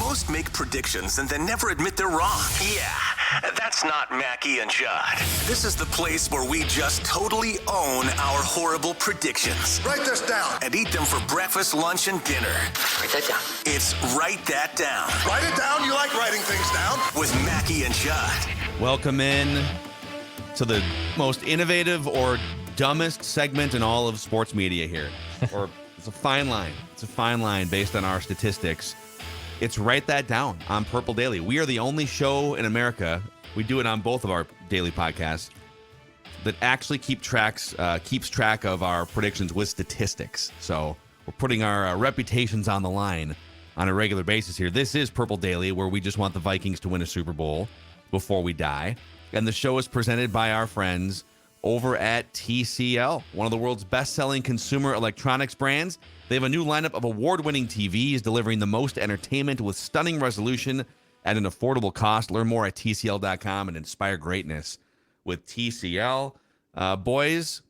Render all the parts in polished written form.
Most make predictions and then never admit they're wrong. Yeah, that's not Mackie and Judd. This is the place where we just totally own our horrible predictions. Write this down. And eat them for breakfast, lunch, and dinner. Write that down. It's Write That Down. Write it down. You like writing things down. With Mackie and Judd. Welcome in to the most innovative or dumbest segment in all of sports media here. Or it's a fine line. It's a fine line based on our statistics. It's Write That Down on Purple Daily. We are the only show in America, we do it on both of our daily podcasts, that actually keeps track of our predictions with statistics. So we're putting our reputations on the line on a regular basis here. This is Purple Daily, where we just want the Vikings to win a Super Bowl before we die. And the show is presented by our friends over at TCL, one of the world's best-selling consumer electronics brands. They have a new lineup of award-winning TVs delivering the most entertainment with stunning resolution at an affordable cost. Learn more at TCL.com and inspire greatness with TCL. Boys,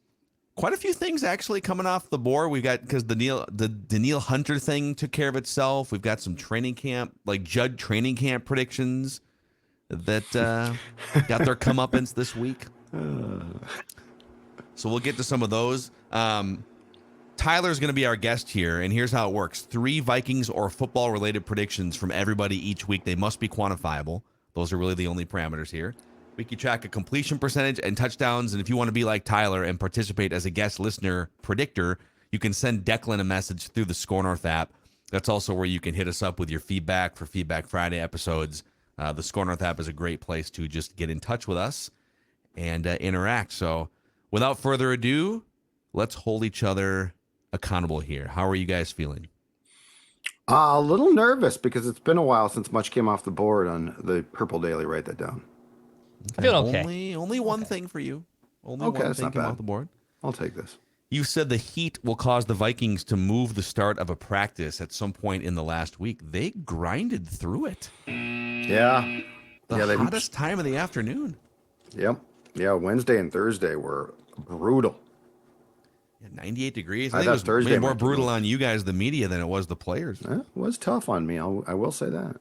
quite a few things actually coming off the board. We've got, because the Danielle Hunter thing took care of itself. We've got some training camp, like Judd training camp predictions that got their comeuppance this week. So we'll get to some of those. Tyler's going to be our guest here, and here's how it works. 3 Vikings or football-related predictions from everybody each week. They must be quantifiable. Those are really the only parameters here. We keep track of completion percentage and touchdowns, and if you want to be like Tyler and participate as a guest listener predictor, you can send Declan a message through the Score North app. That's also where you can hit us up with your feedback for Feedback Friday episodes. The Score North app is a great place to just get in touch with us and interact. So without further ado, let's hold each other accountable here. How are you guys feeling? A little nervous because it's been a while since much came off the board on the Purple Daily. Write that down. I feel okay. Only one thing for you. Only Okay, one that's thing not came bad. off the board. I'll take this. You said the heat will cause the Vikings to move the start of a practice at some point in the last week. They grinded through it. Yeah. The hottest time of the afternoon. Yep. Yeah, Wednesday and Thursday were brutal. Yeah, 98 degrees. I I think thought it was Thursday maybe more might be brutal brutal. on you guys, the media, than it was the players. It was tough on me. I will say that.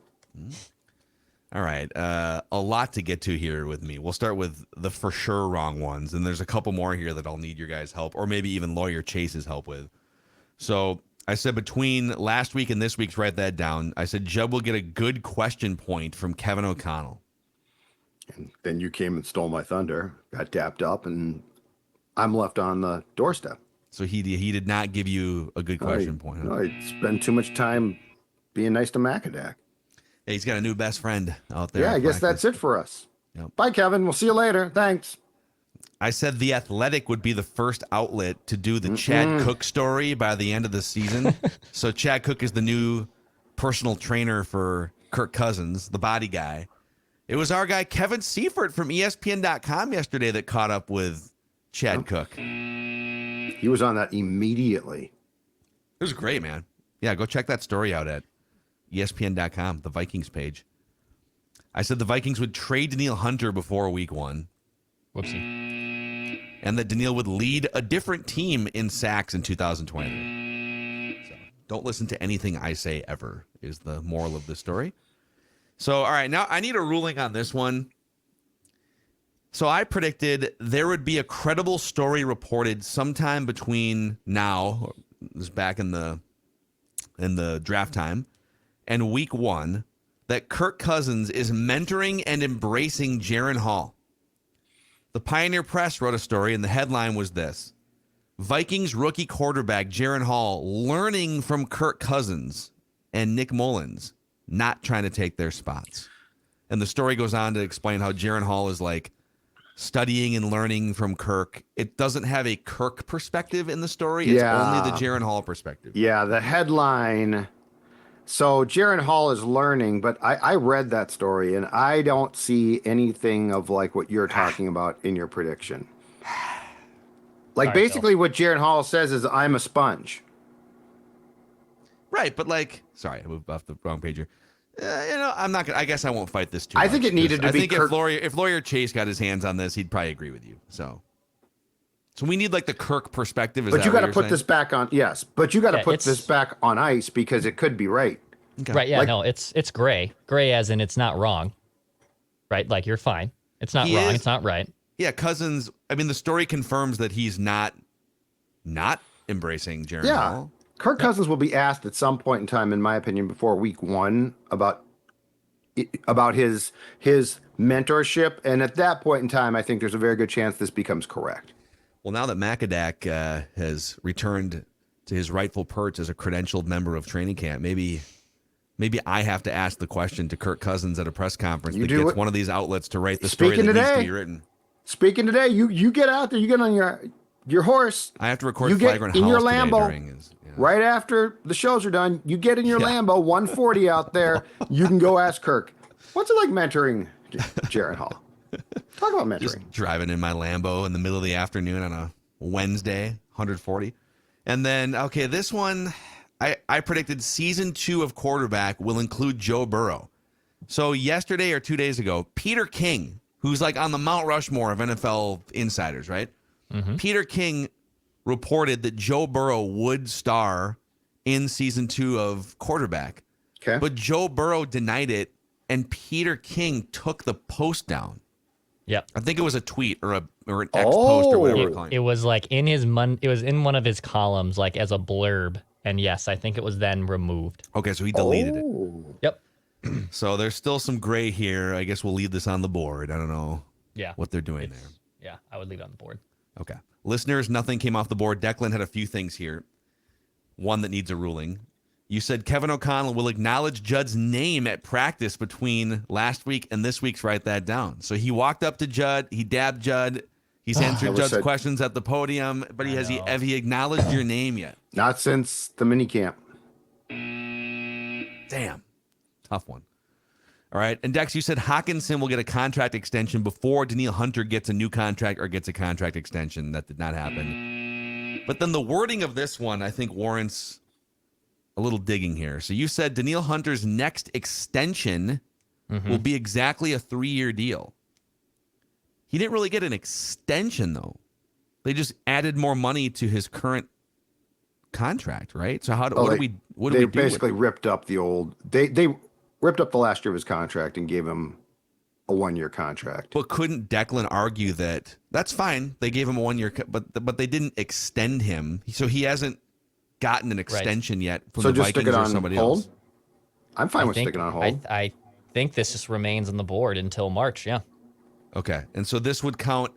All right. A lot to get to here with me. We'll start with the for sure wrong ones, and there's a couple more here that I'll need your guys' help, or maybe even Lawyer Chase's help with. So I said between last week and this week's Write That Down, I said Judd will get a good question point from Kevin O'Connell. And then you came and stole my thunder, got dapped up, and I'm left on the doorstep. So he did not give you a good question point. Huh? No, I spend too much time being nice to Macadac. Yeah, he's got a new best friend out there. Yeah, I at guess practice. that's it for us. Yep. Bye, Kevin. We'll see you later. Thanks. I said The Athletic would be the first outlet to do the Chad Cook story by the end of the season. So Chad Cook is the new personal trainer for Kirk Cousins, the body guy. It was our guy Kevin Seifert from ESPN.com yesterday that caught up with Chad Cook. He was on that immediately. It was great, man. Yeah, go check that story out at ESPN.com, the Vikings page. I said the Vikings would trade Danielle Hunter before week 1. Whoopsie. And that Danielle would lead a different team in sacks in 2023. So don't listen to anything I say ever is the moral of the story. So, all right, now I need a ruling on this one. So I predicted there would be a credible story reported sometime between now, this is back in the draft time, and week 1, that Kirk Cousins is mentoring and embracing Jaren Hall. The Pioneer Press wrote a story, and the headline was this: Vikings rookie quarterback Jaren Hall learning from Kirk Cousins and Nick Mullins, not trying to take their spots. And the story goes on to explain how Jaren Hall is like studying and learning from Kirk. It doesn't have a Kirk perspective in the story. It's only the Jaren Hall perspective. Yeah, the headline. So Jaren Hall is learning, but I read that story and I don't see anything of like what you're talking about in your prediction. Like basically what Jaren Hall says is I'm a sponge. Right, but like, sorry, I moved off the wrong page here. I'm not gonna. I guess I won't fight this too much. I think it needed to be. I think if Lawyer Chase got his hands on this, he'd probably agree with you. So we need like the Kirk perspective. But you got to put this back on. Yes, but you got to put this back on ice because it could be right. Okay. Right. Yeah. Like- No, it's gray. Gray as in it's not wrong. Right. Like you're fine. It's not He wrong. is- It's not right. Yeah, Cousins. I mean, the story confirms that he's not embracing Jaren Yeah. Hall. Kirk Cousins will be asked at some point in time, in my opinion, before week 1 about his mentorship. And at that point in time, I think there's a very good chance this becomes correct. Well, now that Macadac has returned to his rightful perch as a credentialed member of training camp, maybe I have to ask the question to Kirk Cousins at a press conference You that do gets it. one of these outlets to write the story Speaking that needs to today. be written. Speaking today, you get out there, you get on your horse. I have to record You get flagrant in your Howls today Lambo. during his. Yeah. Right after the shows are done, you get in your Yeah. Lambo, 140 out there. You can go ask Kirk, what's it like mentoring Jaren Hall? Talk about mentoring. Just driving in my Lambo in the middle of the afternoon on a Wednesday, 140. And then, okay, this one, I predicted season 2 of quarterback will include Joe Burrow. So yesterday or 2 days ago, Peter King, who's like on the Mount Rushmore of NFL insiders, right? Mm-hmm. Peter King reported that Joe Burrow would star in season 2 of quarterback. Okay. But Joe Burrow denied it, and Peter King took the post down. Yep. I think it was a tweet or an X post or whatever. we're calling It was like in his it was in one of his columns, like as a blurb. And yes, I think it was then removed. Okay, so he deleted it. Yep. So there's still some gray here. I guess we'll leave this on the board. I don't know Yeah. what they're doing there. Yeah, I would leave it on the board. Okay. Listeners, nothing came off the board. Declan had a few things here. One that needs a ruling. You said Kevin O'Connell will acknowledge Judd's name at practice between last week and this week's. Write that down. So he walked up to Judd. He dabbed Judd. He's answered Judd's questions at the podium, but have he acknowledged your name yet? Not since the mini camp. Damn. Tough one. All right. And Dex, you said Hawkinson will get a contract extension before Danielle Hunter gets a new contract or gets a contract extension. That did not happen. But then the wording of this one, I think, warrants a little digging here. So you said Danielle Hunter's next extension will be exactly a 3-year deal. He didn't really get an extension, though. They just added more money to his current contract, right? So what do we do? They basically ripped up the old. They ripped up the last year of his contract and gave him a 1-year contract. But couldn't Declan argue that that's fine? They gave him a 1-year, but they didn't extend him, so he hasn't gotten an extension yet from So the just stick Vikings it or on somebody hold? else. I'm fine with sticking on hold. I think this just remains on the board until March. Yeah. Okay, and so this would count.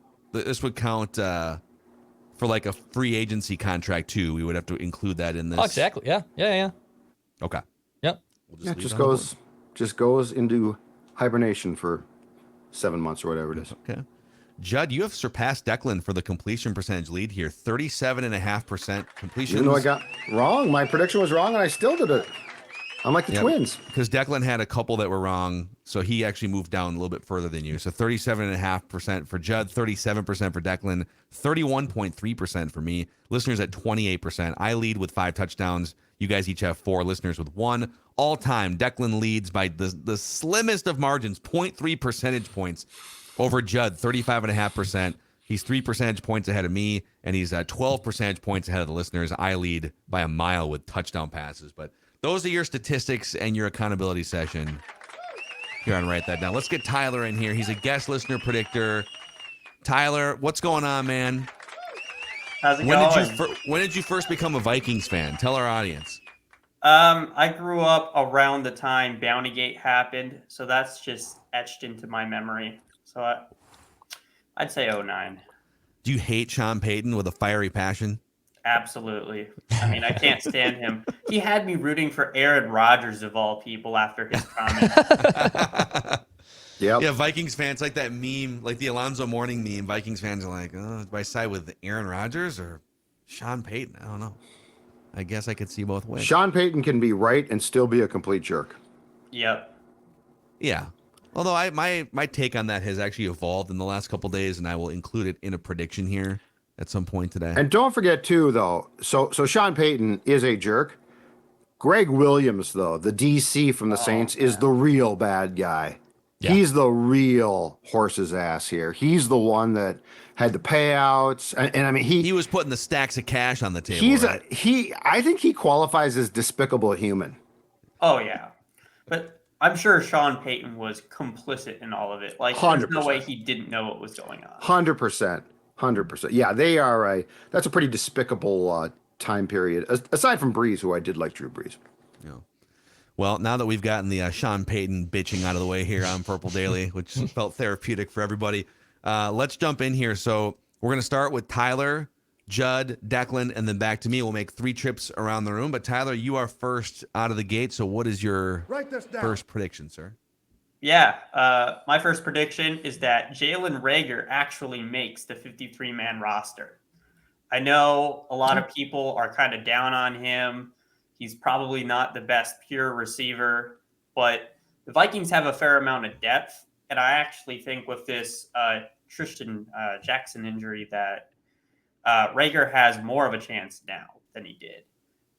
For like a free agency contract too. We would have to include that in this. Oh, exactly. Yeah. Okay. Yep. We'll Yeah, leave just it on the goes into hibernation for 7 months or whatever it is. board. Okay. Judd, you have surpassed Declan for the completion percentage lead here. 37.5% completion. Even though I got wrong, my prediction was wrong, and I still did it. I'm like the Twins. Because Declan had a couple that were wrong, so he actually moved down a little bit further than you. So 37.5% for Judd, 37% for Declan, 31.3% for me. Listeners at 28%. I lead with 5 touchdowns. You guys each have 4. Listeners with 1. All time, Declan leads by the slimmest of margins, 0.3 percentage points over Judd, 35.5%. He's 3 percentage points ahead of me, and he's 12 percentage points ahead of the listeners. I lead by a mile with touchdown passes, but those are your statistics and your accountability session. Here on Write That Down. Let's get Tyler in here. He's a guest listener predictor. Tyler, what's going on, man? How's it going? When did you first become a Vikings fan? Tell our audience. I grew up around the time Bountygate happened, so that's just etched into my memory. So I'd say 09. Do you hate Sean Payton with a fiery passion? Absolutely. I mean, I can't stand him. He had me rooting for Aaron Rodgers of all people after his comment. Yep. Yeah, Vikings fans like that meme, like the Alonzo Mourning meme. Vikings fans are like, oh, do I side with Aaron Rodgers or Sean Payton? I don't know. I guess I could see both ways. Sean Payton can be right and still be a complete jerk. Yep. Yeah. Although my take on that has actually evolved in the last couple days, and I will include it in a prediction here at some point today. And don't forget too, though. So Sean Payton is a jerk. Greg Williams, though, the DC from the Saints, is the real bad guy. Yeah. He's the real horse's ass here. He's the one that had the payouts, and I mean He was putting the stacks of cash on the table. he's right? I think he qualifies as despicable human. Oh, yeah. But I'm sure Sean Payton was complicit in all of it. Like, there's no 100%. way he didn't know what was going on. 100%. 100%. Yeah, they are that's a pretty despicable time period. Aside from Breeze, who I did like Drew Brees. Yeah. Well, now that we've gotten the Sean Payton bitching out of the way here on Purple Daily, which felt therapeutic for everybody, let's jump in here. So we're going to start with Tyler, Judd, Declan, and then back to me. We'll make 3 trips around the room. But Tyler, you are first out of the gate. So what is your first prediction, sir? Yeah, my first prediction is that Jalen Reagor actually makes the 53-man roster. I know a lot of people are kind of down on him. He's probably not the best pure receiver, but the Vikings have a fair amount of depth. And I actually think with this Tristan Jackson injury that Reagor has more of a chance now than he did.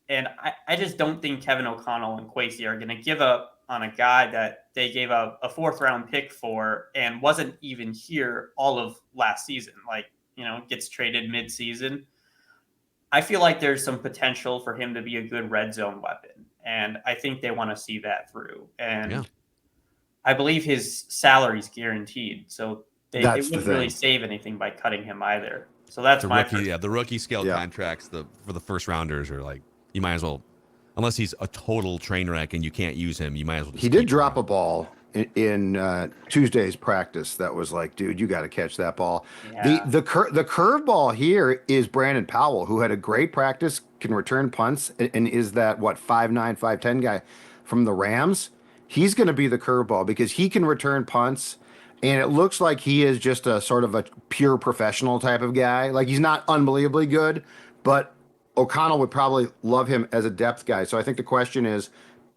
And I just don't think Kevin O'Connell and Kwesi are going to give up on a guy that they gave up a 4th-round pick for and wasn't even here all of last season. Like, gets traded mid-season. I feel like there's some potential for him to be a good red zone weapon. And I think they want to see that through. And I believe his salary's guaranteed. So they wouldn't really save anything by cutting him either. So that's my rookie. Yeah, the rookie scale contracts for the first rounders are like, you might as well, unless he's a total train wreck and you can't use him, you might as well. He did drop a ball in Tuesday's practice that was like, dude, you got to catch that ball. Yeah. The curve ball here is Brandon Powell, who had a great practice, can return punts, and is that 5'9", 5'10" guy from the Rams. He's going to be the curve ball because he can return punts, and it looks like he is just a sort of a pure professional type of guy. Like, he's not unbelievably good, but O'Connell would probably love him as a depth guy. So I think the question is,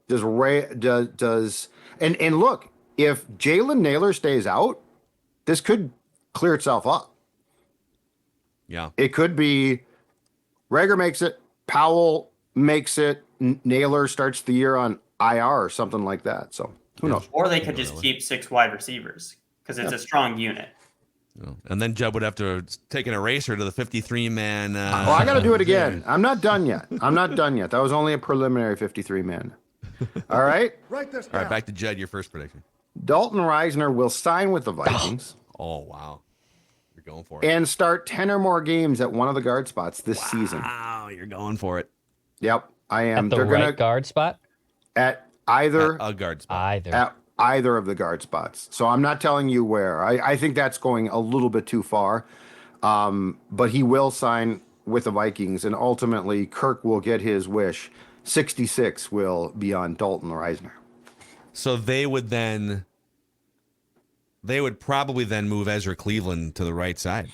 does and look, if Jalen Naylor stays out, this could clear itself up. Yeah. It could be Reagor makes it, Powell makes it, Naylor starts the year on IR or something like that. So who knows? Or they could just keep 6 wide receivers because it's a strong unit. And then Judd would have to take an eraser to the 53-man. I got to do it again. I'm not done yet. That was only a preliminary 53-man. All right. Write this down. All right, back to Judd, your first prediction. Dalton Risner will sign with the Vikings. Oh, wow. You're going for it. And start 10 or more games at one of the guard spots this season. Wow, you're going for it. Yep, I am. At the guard spot? At either. At a guard spot. At either of the guard spots. So I'm not telling you where. I think that's going a little bit too far. But he will sign with the Vikings, and ultimately Kirk will get his wish. 66 will be on Dalton Risner. So they would probably then move Ezra Cleveland to the right side.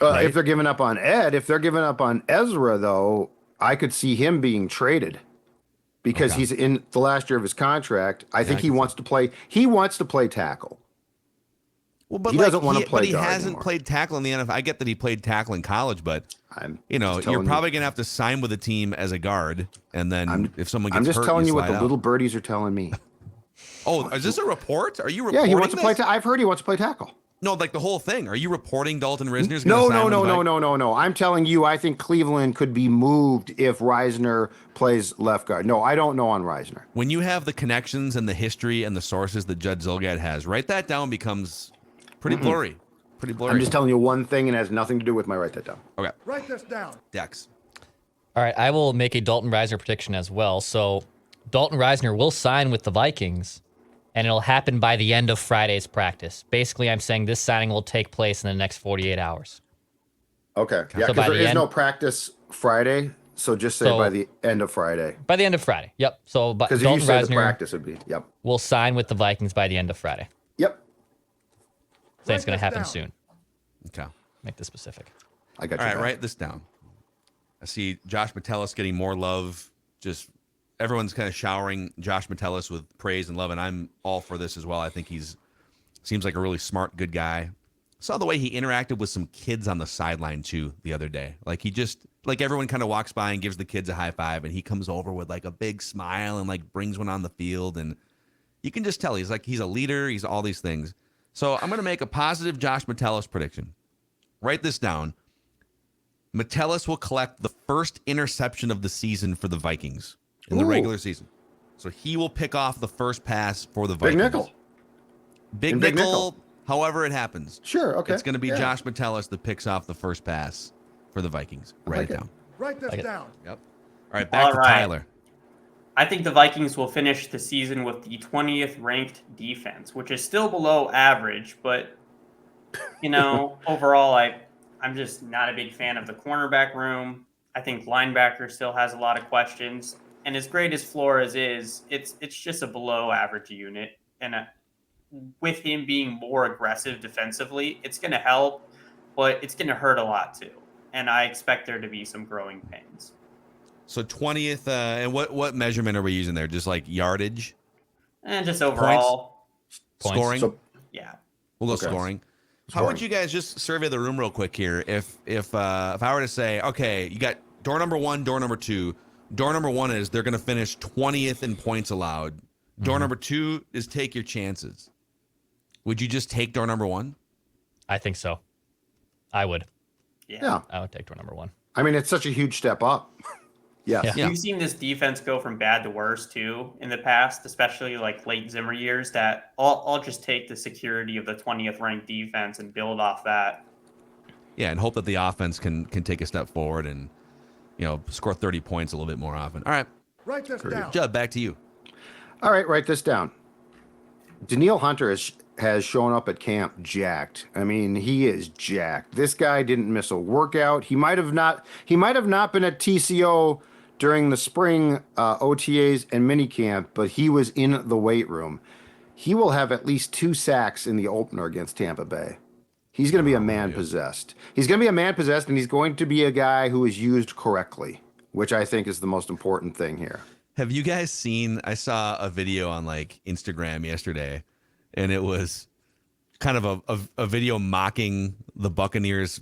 Right? If they're giving up on Ed, if they're giving up on Ezra, though, I could see him being traded because he's in the last year of his contract. I think he wants to play. He wants to play tackle. Well, but he doesn't want to play. But he hasn't anymore. played tackle in the NFL. I get that he played tackle in college, but you're probably gonna have to sign with a team as a guard, and then if someone gets I'm just hurt, telling you what the out. little birdies are telling me. Oh, is this a report? Are you reporting? Yeah, he wants this? to play. I've heard he wants to play tackle. No, like the whole thing. Are you reporting Dalton Risner's No. going to sign No. I'm telling you, I think Cleveland could be moved if Risner plays left guard. No, I don't know on Risner. When you have the connections and the history and the sources that Judd Zulgad has, write that down becomes pretty blurry. Pretty blurry. I'm just telling you one thing and it has nothing to do with my write that down. Okay. Write this down. Dex. All right, I will make a Dalton Risner prediction as well. So Dalton Risner will sign with the Vikings, and it'll happen by the end of Friday's practice. Basically, I'm saying this signing will take place in the next 48 hours. Okay. Yeah, because there is no practice Friday, so just say by the end of Friday. By the end of Friday, yep. So because Dalton you said Risner the practice would be, will sign with the Vikings by the end of Friday. Yep. So it's going to happen soon. Okay. Make this specific. I got you. All right, write this down. I see Josh Metellus getting more love. Just everyone's kind of showering Josh Metellus with praise and love, and I'm all for this as well. I think seems like a really smart, good guy. Saw the way he interacted with some kids on the sideline too the other day. Like he just everyone kind of walks by and gives the kids a high five, and he comes over with like a big smile and like brings one on the field, and you can just tell he's a leader. He's all these things. So I'm going to make a positive Josh Metellus prediction. Write this down. Metellus will collect the first interception of the season for the Vikings in the regular season. So he will pick off the first pass for the Big Vikings. nickel. Big And big nickel, nickel. however it happens. Sure. Okay. It's going to be Yeah. Josh Metellus that picks off the first pass for the Vikings. Write like it it. down. Write this Like it. down. Yep. All right, back All to right. Tyler. I think the Vikings will finish the season with the 20th ranked defense, which is still below average, but overall I'm just not a big fan of the cornerback room. I think linebacker still has a lot of questions, and as great as Flores is, it's just a below average unit, and with him being more aggressive defensively, it's going to help, but it's going to hurt a lot too. And I expect there to be some growing pains. So 20th, and what measurement are we using there? Just like yardage? And just overall, Points. Scoring? So yeah. We'll go Okay. scoring. How would you guys just survey the room real quick here? If I were to say, okay, you got door number 1, door number 2. Door number 1 is they're going to finish 20th in points allowed. Door number 2 is take your chances. Would you just take door number 1? I think so. I would. Yeah. I would take door number 1. I mean, it's such a huge step up. Yes. Yeah. We've seen this defense go from bad to worse too in the past, especially like late Zimmer years. That I'll just take the security of the 20th ranked defense and build off that. Yeah, and hope that the offense can take a step forward and score 30 points a little bit more often. All right, Write this down. Judd, back to you. All right, write this down. Danielle Hunter has shown up at camp jacked. I mean, he is jacked. This guy didn't miss a workout. He might have not been at TCO during the spring OTAs and minicamp, but he was in the weight room. He will have at least 2 sacks in the opener against Tampa Bay. He's going to be a man possessed. He's going to be a man possessed, and he's going to be a guy who is used correctly, which I think is the most important thing here. Have you guys seen? I saw a video on like Instagram yesterday, and it was kind of a video mocking the Buccaneers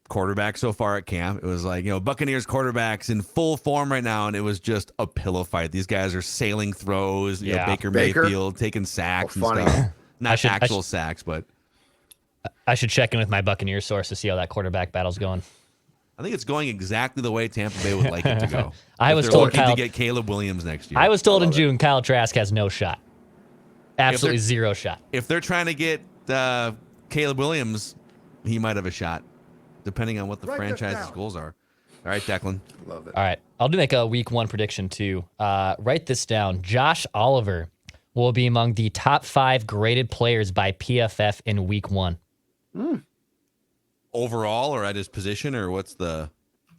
quarterback so far at camp. It was like, Buccaneers quarterbacks in full form right now, and it was just a pillow fight. These guys are sailing throws, Baker Mayfield taking sacks and funny. stuff. Not I actual should- sacks, but I should check in with my Buccaneers source to see how that quarterback battle's going. I think it's going exactly the way Tampa Bay would like it to go. I If was they're told looking Kyle- to get Caleb Williams next year. I was told in June Kyle Trask has no shot. Absolutely zero shot. If they're trying to get Caleb Williams, he might have a shot, depending on what the Write this franchise's down. goals are. All right, Declan. Love it. All right. I'll make a week 1 prediction too. Write this down. Josh Oliver will be among the top 5 graded players by PFF in week 1. Overall, or at his position, or what's the?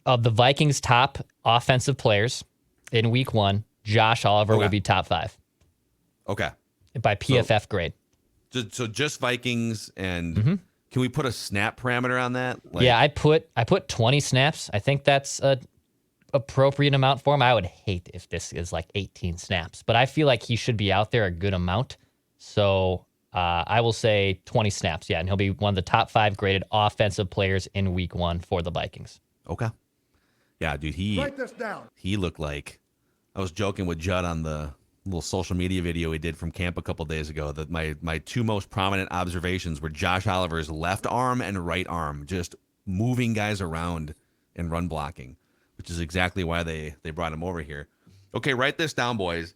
Of the Vikings' top offensive players in week 1, Josh Oliver Okay. will be top 5 Okay. by PFF grade. So just Vikings, and can we put a snap parameter on that? Like, Yeah, I put 20 snaps. I think that's a appropriate amount for him. I would hate if this is like 18 snaps, but I feel like he should be out there a good amount. So I will say 20 snaps. Yeah, and he'll be one of the top 5 graded offensive players in week 1 for the Vikings. Okay. Yeah, dude, Write this down. he looked like, I was joking with Judd on the little social media video he did from camp a couple days ago that my 2 most prominent observations were Josh Oliver's left arm and right arm, just moving guys around and run blocking, which is exactly why they brought him over here. Okay, write this down, boys.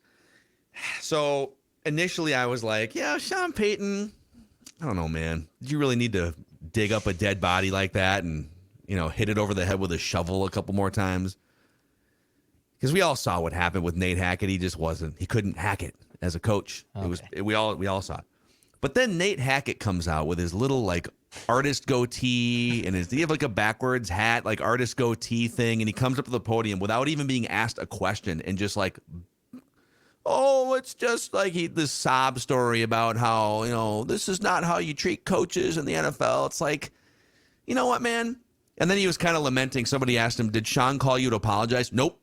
So initially I was like, yeah, Sean Payton, I don't know, man. Did you really need to dig up a dead body like that and, hit it over the head with a shovel a couple more times? Because we all saw what happened with Nate Hackett. He couldn't hack it as a coach. Okay. We all saw it. But then Nate Hackett comes out with his little like artist goatee and he have like a backwards hat, like artist goatee thing. And he comes up to the podium without even being asked a question and just like, oh, it's just like this sob story about how, this is not how you treat coaches in the NFL. It's like, you know what, man? And then he was kind of lamenting. Somebody asked him, did Sean call you to apologize? Nope.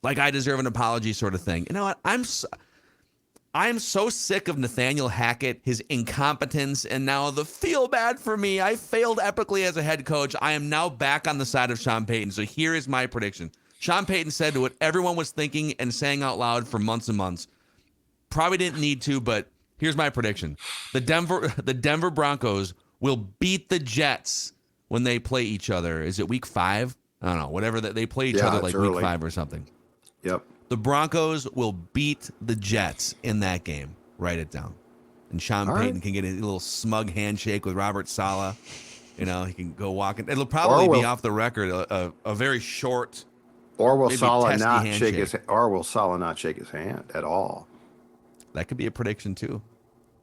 Like I deserve an apology sort of thing. You know what? I'm so sick of Nathaniel Hackett, his incompetence, and now the feel bad for me. I failed epically as a head coach. I am now back on the side of Sean Payton. So here is my prediction. Sean Payton said what everyone was thinking and saying out loud for months and months. Probably didn't need to, but here's my prediction. The Denver Broncos will beat the Jets when they play each other. Is it week 5? I don't know. Whatever they play each other like it's early. week 5 or something. Yep. The Broncos will beat the Jets in that game. Write it down. And Sean Payton can get a little smug handshake with Robert Saleh. You know, he can go walking. It'll probably be off the record a very short. Or will maybe Saleh not testy shake handshake. Or will Saleh not shake his hand at all? That could be a prediction too,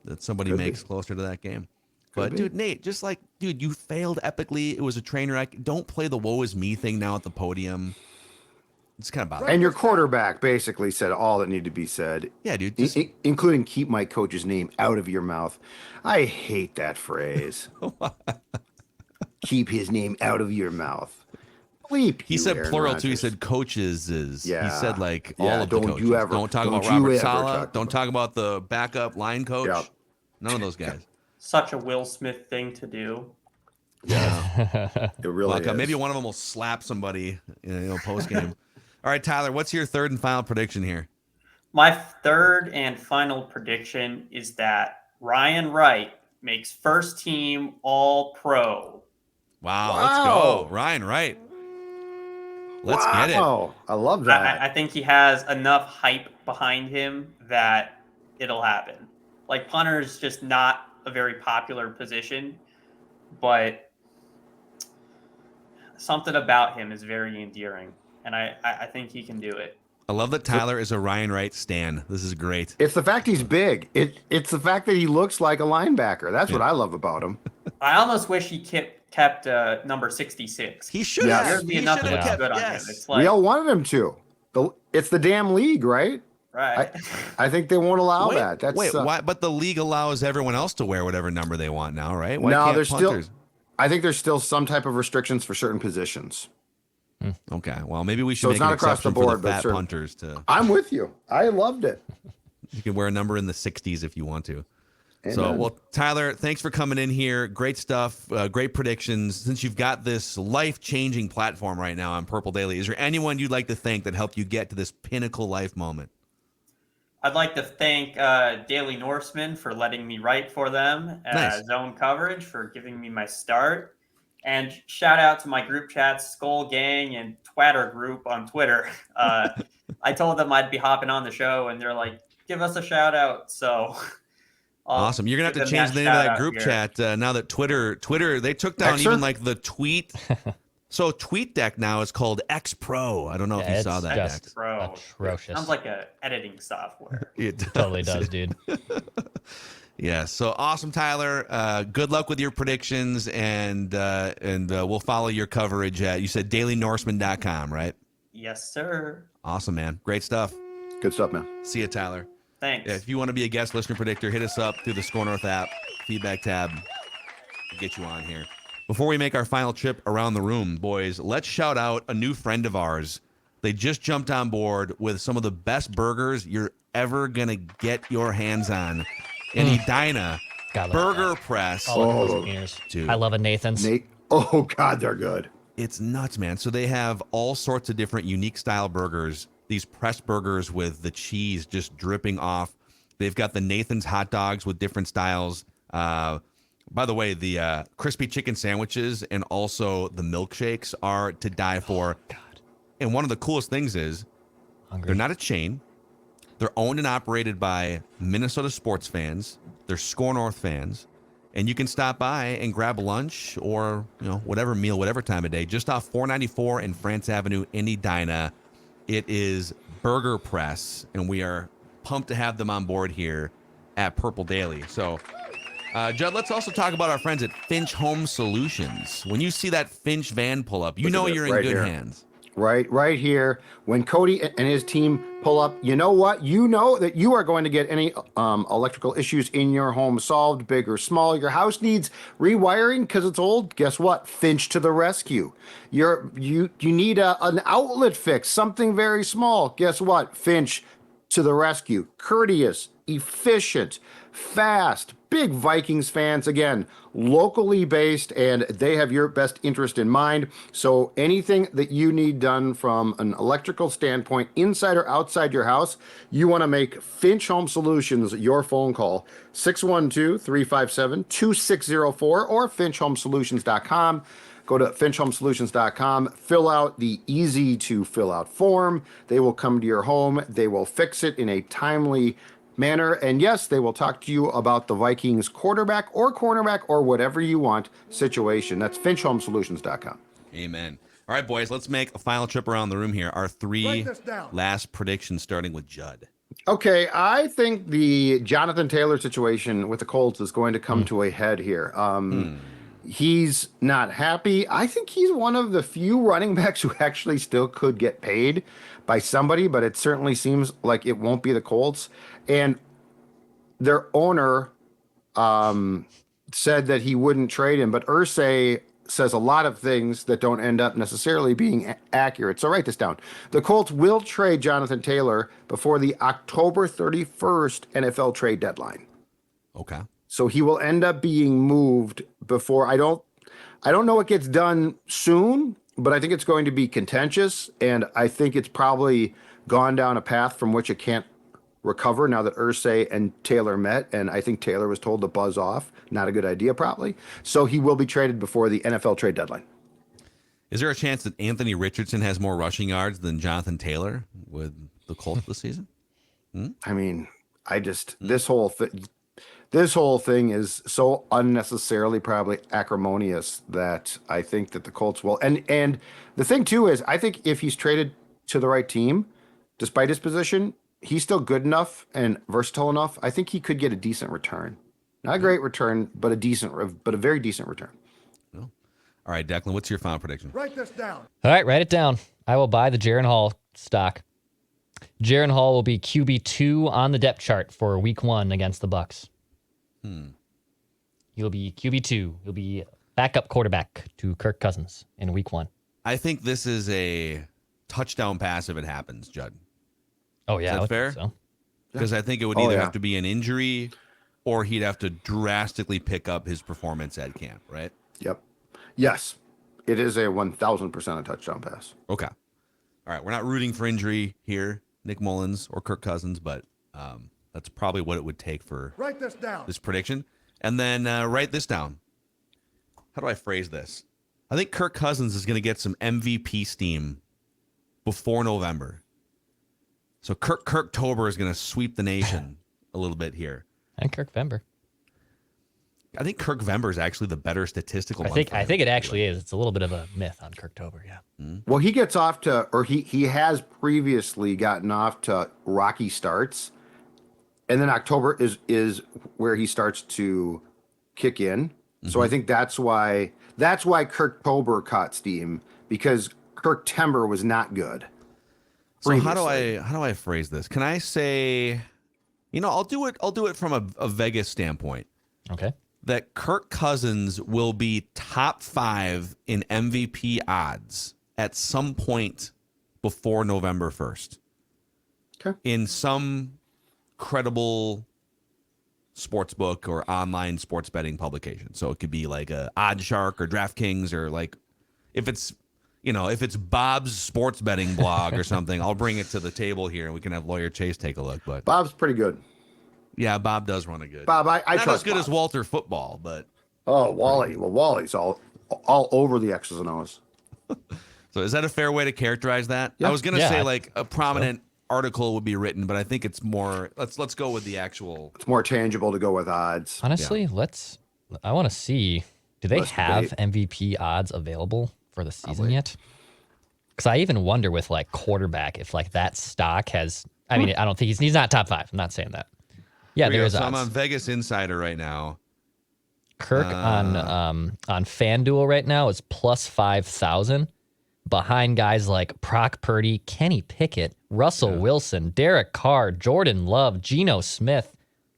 that somebody Could makes be. closer to that game. Could But be. dude, Nate, you failed epically. It was a train wreck. Don't play the woe is me thing now at the podium. It's kind of bothering. And your quarterback basically said all that needed to be said. Yeah, dude. Including keep my coach's name out of your mouth. I hate that phrase. Keep his name out of your mouth. Bleep. He you, said Aaron plural too. He Rodgers. said coaches is. Yeah. He said like Yeah, all of the don't coaches. you ever- don't talk don't about you Robert ever Saleh. talk Don't about- talk about the backup line coach. Yep. None of those guys. Such a Will Smith thing to do. It really is. Maybe one of them will slap somebody post game. All right, Tyler, what's your third and final prediction here? My third and final prediction is that Ryan Wright makes first team All Pro. Wow. Let's go. Ryan Wright. Let's get it. Oh, I love that. I think he has enough hype behind him that it'll happen. Like, punter is just not a very popular position, but something about him is very endearing, and I think he can do it. I love that Tyler is a Ryan Wright stan. This is great. It's the fact he's big. It's the fact that he looks like a linebacker. That's what I love about him. I almost wish he kept number 66. He should Yes. have. There'd be He enough should that have was kept. good on him. Yes. It's We like, all wanted him to. It's the damn league, right? right. I think they won't allow that. That's why? But the league allows everyone else to wear whatever number they want now, right? Why No, can't there's punters? I think there's still some type of restrictions for certain positions. Okay, well, maybe we should So make it's an not across the exception board, for but the fat certain- punters to. I'm with you. I loved it. You can wear a number in the 60s if you want to. So, Amen. well, Tyler, thanks for coming in here. Great stuff. Great predictions. Since you've got this life-changing platform right now on Purple Daily, is there anyone you'd like to thank that helped you get to this pinnacle life moment? I'd like to thank Daily Norseman for letting me write for them, Nice. Zone Coverage for giving me my start, and shout out to my group chats, Skull Gang and Twatter group on Twitter. I told them I'd be hopping on the show, and they're like, give us a shout out. So Awesome. You're going to have to give them change the name of that shout-out group here. chat now that Twitter, they took down Xer? even like the tweet. So TweetDeck now is called X Pro. I don't know if you saw that. just Dex. Bro, atrocious. sounds like a editing software. It Totally does, dude. Yeah. So awesome, Tyler. Good luck with your predictions, and we'll follow your coverage at, you said dailynorseman.com, right? Yes, sir. Awesome, man. Great stuff. Good stuff, man. See you, Tyler. Thanks. Yeah, if you want to be a guest listener predictor, hit us up through the Score North app, feedback tab. We'll get you on here. Before we make our final trip around the room, boys, let's shout out a new friend of ours. They just jumped on board with some of the best burgers you're ever going to get your hands on. In Edina, God, love Burger Press. All of those ears. Dude. I love a Nathan's. Nate. Oh God, they're good. It's nuts, man. So they have all sorts of different unique style burgers. These pressed burgers with the cheese just dripping off. They've got the Nathan's hot dogs with different styles. By the way, the crispy chicken sandwiches and also the milkshakes are to die for. God. And one of the coolest things is they're not a chain. They're owned and operated by Minnesota sports fans. They're Score North fans. And you can stop by and grab lunch or, whatever meal, whatever time of day, just off 494 and France Avenue in Edina. It is Burger Press, and we are pumped to have them on board here at Purple Daily. So, Judd, let's also talk about our friends at Finch Home Solutions. When you see that Finch van pull up, you know you're in right good here. hands. Right here. When Cody and his team pull up, you know what? You know that you are going to get any electrical issues in your home solved, big or small. Your house needs rewiring because it's old. Guess what? Finch to the rescue. You need an outlet fix, something very small. Guess what? Finch to the rescue. Courteous, efficient, fast. Big Vikings fans, again, locally based, and they have your best interest in mind. So anything that you need done from an electrical standpoint, inside or outside your house, you want to make Finch Home Solutions your phone call, 612-357-2604 or finchhomesolutions.com. go to finchhomesolutions.com, fill out the easy to fill out form. They will come to your home. They will fix it in a timely manner. And yes, they will talk to you about the Vikings quarterback or cornerback or whatever you want situation. That's finchhomesolutions.com. Amen. All right, boys, let's make a final trip around the room here. Our Write three this down. last predictions, starting with Judd. Okay, I think the Jonathan Taylor situation with the Colts is going to come to a head here. He's not happy. I think he's one of the few running backs who actually still could get paid by somebody, but it certainly seems like it won't be the Colts. And their owner said that he wouldn't trade him, but Irsay says a lot of things that don't end up necessarily being accurate. So write this down. The Colts will trade Jonathan Taylor before the October 31st NFL trade deadline. Okay. So he will end up being moved before. I don't know what gets done soon, but I think it's going to be contentious, and I think it's probably gone down a path from which it can't recover now that Irsay and Taylor met, and I think Taylor was told to buzz off. Not a good idea, probably. So he will be traded before the NFL trade deadline. Is there a chance that Anthony Richardson has more rushing yards than Jonathan Taylor with the Colts this season? I mean, this whole thing is so unnecessarily probably acrimonious that I think that the Colts will. And the thing too is, I think if he's traded to the right team, despite his position, he's still good enough and versatile enough. I think he could get a decent return. Not a great return, but a very decent return. No. All right, Declan, what's your final prediction? Write this down. All right, write it down. I will buy the Jaren Hall stock. Jaren Hall will be QB2 on the depth chart for week 1 against the Bucks. He'll be QB2. He'll be backup quarterback to Kirk Cousins in week 1. I think this is a touchdown pass if it happens, Judd. Oh, yeah. Is I that would fair? think so. Because I think it would either have to be an injury or he'd have to drastically pick up his performance at camp, right? Yep. Yes. It is a 1,000% a touchdown pass. Okay. All right. We're not rooting for injury here, Nick Mullins or Kirk Cousins, but that's probably what it would take for Write this down. this prediction. And then write this down. How do I phrase this? I think Kirk Cousins is going to get some MVP steam before November. So Kirktober is going to sweep the nation a little bit here. And Kirk Vember. I think Kirk Vember is actually the better statistical. I think it actually is. It's a little bit of a myth on Kirktober, yeah. Well, he gets off to, or he has previously gotten off to rocky starts, and then October is where he starts to kick in. So I think that's why Kirktober caught steam, because Kirktember was not good. So how do I phrase this? Can I say, I'll do it from a Vegas standpoint. Okay. That Kirk Cousins will be top 5 in MVP odds at some point before November 1st. Okay. In some credible sports book or online sports betting publication. So it could be like a OddsShark or DraftKings, or like if it's Bob's sports betting blog or something, I'll bring it to the table here and we can have Lawyer Chase take a look. But Bob's pretty good. Yeah, Bob does run a good. Bob, I not trust as good Bob. as Walter Football, but Wally. Well, Wally's all over the X's and O's. So is that a fair way to characterize that? Yeah. I was gonna Yeah, say like a prominent article would be written, but I think it's more. Let's go with the actual. It's more tangible to go with odds. Honestly, I want to see, do they Let's have debate. MVP odds available for the season yet? Because I even wonder with like quarterback, if like that stock has, I mean, I don't think he's not top 5. I'm not saying that. Yeah, there is So odds. I'm on Vegas Insider right now. Kirk on FanDuel right now is plus 5,000, behind guys like Brock Purdy, Kenny Pickett, Russell Wilson, Derek Carr, Jordan Love, Geno Smith.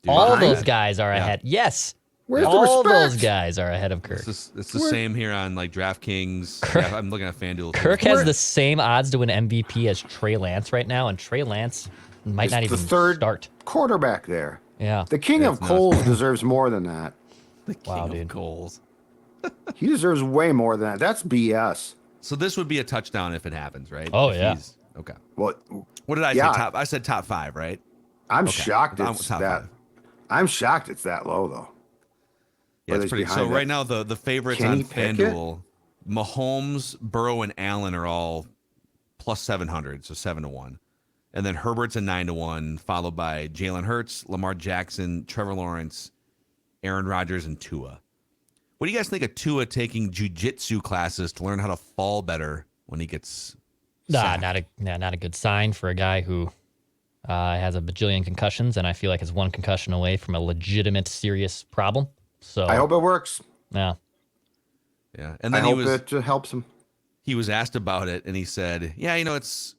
All those guys are ahead. Yes. Where's the all respect? those guys are ahead of Kirk. It's the same here on like DraftKings. Yeah, I'm looking at FanDuel. too. Kirk has the same odds to win MVP as Trey Lance right now, and Trey Lance might not even the third start. quarterback there. Yeah. The king of That's coals deserves more than that. Wow, King of dude. goals. He deserves way more than that. That's BS. So this would be a touchdown if it happens, right? Oh, If yeah. he's- Okay. Well, What did I Yeah. say? I said top 5, right? I'm Okay. shocked I'm it's top that. 5. I'm shocked it's that low though. Yeah, Or it's he's pretty. So behind right it. now the favorites Kenny on Pickett? FanDuel Mahomes, Burrow, and Allen are all plus 700, so 7-1. And then Herbert's a 9-1, followed by Jalen Hurts, Lamar Jackson, Trevor Lawrence, Aaron Rodgers, and Tua. What do you guys think of Tua taking jiu-jitsu classes to learn how to fall better when he gets sacked? Not a good sign for a guy who has a bajillion concussions, and I feel like is one concussion away from a legitimate, serious problem. So I hope it works. Yeah. Yeah. And then I hope it helps him. He was asked about it, and he said, yeah, it's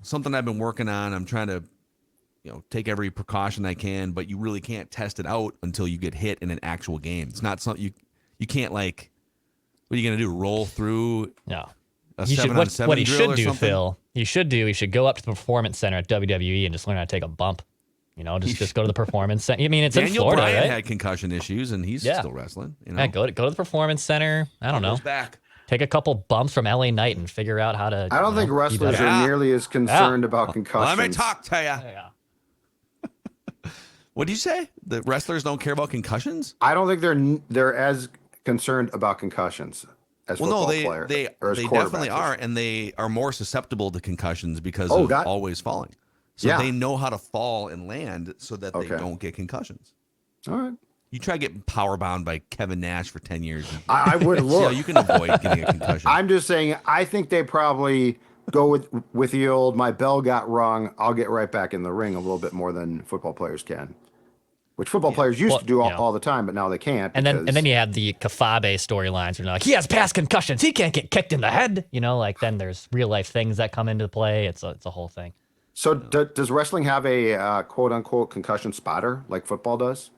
something I've been working on. I'm trying to, take every precaution I can, but you really can't test it out until you get hit in an actual game. It's not something you can't, like, what are you going to do, roll through No. a He should, 7-on-7 what he drill should or do, something? Phil, he should go up to the Performance Center at WWE and just learn how to take a bump. Just go to the Performance Center. I mean, it's in Daniel Florida, Bryan right? had concussion issues, and he's still wrestling. Yeah, go to the Performance Center. I don't know. Goes back. Take a couple bumps from LA Knight and figure out how to. I don't think be wrestlers better. are nearly as concerned about concussions. Let me talk to you. Yeah. What did you say? The wrestlers don't care about concussions? I don't think they're as concerned about concussions as football players. They or as definitely quarterbacks. are, and they are more susceptible to concussions because Oh, of God. always falling. So Yeah. they know how to fall and land so that they Okay. don't get concussions. All right. You try getting power bound by Kevin Nash for 10 years. I would See how look. you can avoid getting a concussion. I'm just saying, I think they probably go with the old, my bell got rung, I'll get right back in the ring a little bit more than football players can. Which football players used to do all the time, but now they can't. And then you have the Kafabe storylines where you're like, he has past concussions, he can't get kicked in the head. Then there's real life things that come into play. It's a whole thing. So does wrestling have a quote unquote concussion spotter like football does?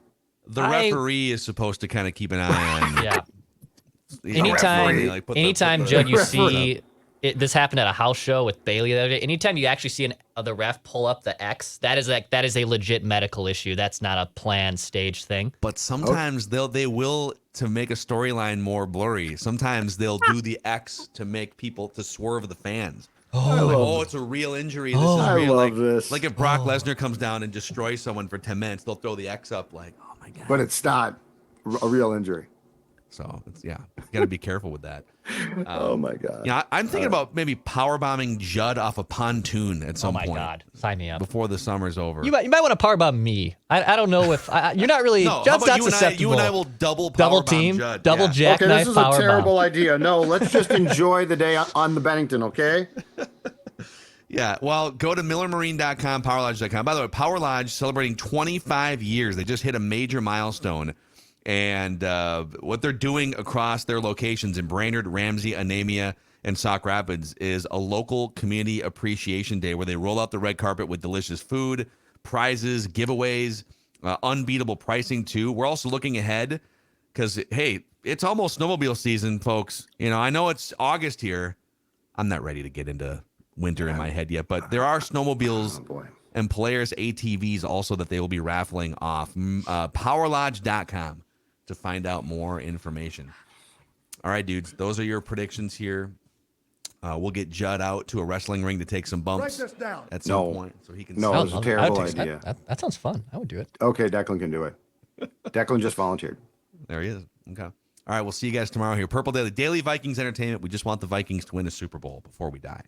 The referee is supposed to kind of keep an eye on. Yeah. Anytime, Anytime, Judd, you see this happened at a house show with Bailey the other day. Anytime you actually see the ref pull up the X, that is a legit medical issue. That's not a planned stage thing. But sometimes they will, to make a storyline more blurry. Sometimes they'll do the X to make people to swerve the fans. It's a real injury. This is I real. love this. Like if Brock Lesnar comes down and destroys someone for 10 minutes, they'll throw the X up like, oh my God. But it's not a real injury. So you got to be careful with that. Oh my God. Yeah, I'm thinking about maybe power bombing Judd off a pontoon at some point. Oh my God, sign me up. Before the summer's over. You might want to powerbomb me. I don't know if you're not really. No, Judd's how about not susceptible. you and I will double team, Judd. double Yeah. jackknife Okay, this is a powerbomb. terrible idea. No, let's just enjoy the day on the Bennington, okay? Yeah, well, go to millermarine.com, powerlodge.com. By the way, Power Lodge celebrating 25 years. They just hit a major milestone. And what they're doing across their locations in Brainerd, Ramsey, Anemia, and Sauk Rapids is a local community appreciation day where they roll out the red carpet with delicious food, prizes, giveaways, unbeatable pricing, too. We're also looking ahead because, hey, it's almost snowmobile season, folks. I know it's August here. I'm not ready to get into winter in my head yet, but there are snowmobiles and Polaris ATVs also that they will be raffling off. Powerlodge.com to find out more information. All right, dudes, those are your predictions here. We'll get Judd out to a wrestling ring to take some bumps Write this down. at some point so he can No, see. it's a terrible idea. That sounds fun. I would do it. Okay, Declan can do it. Declan just volunteered. There he is. Okay. All right, we'll see you guys tomorrow here. Purple Daily, Daily Vikings Entertainment. We just want the Vikings to win a Super Bowl before we die.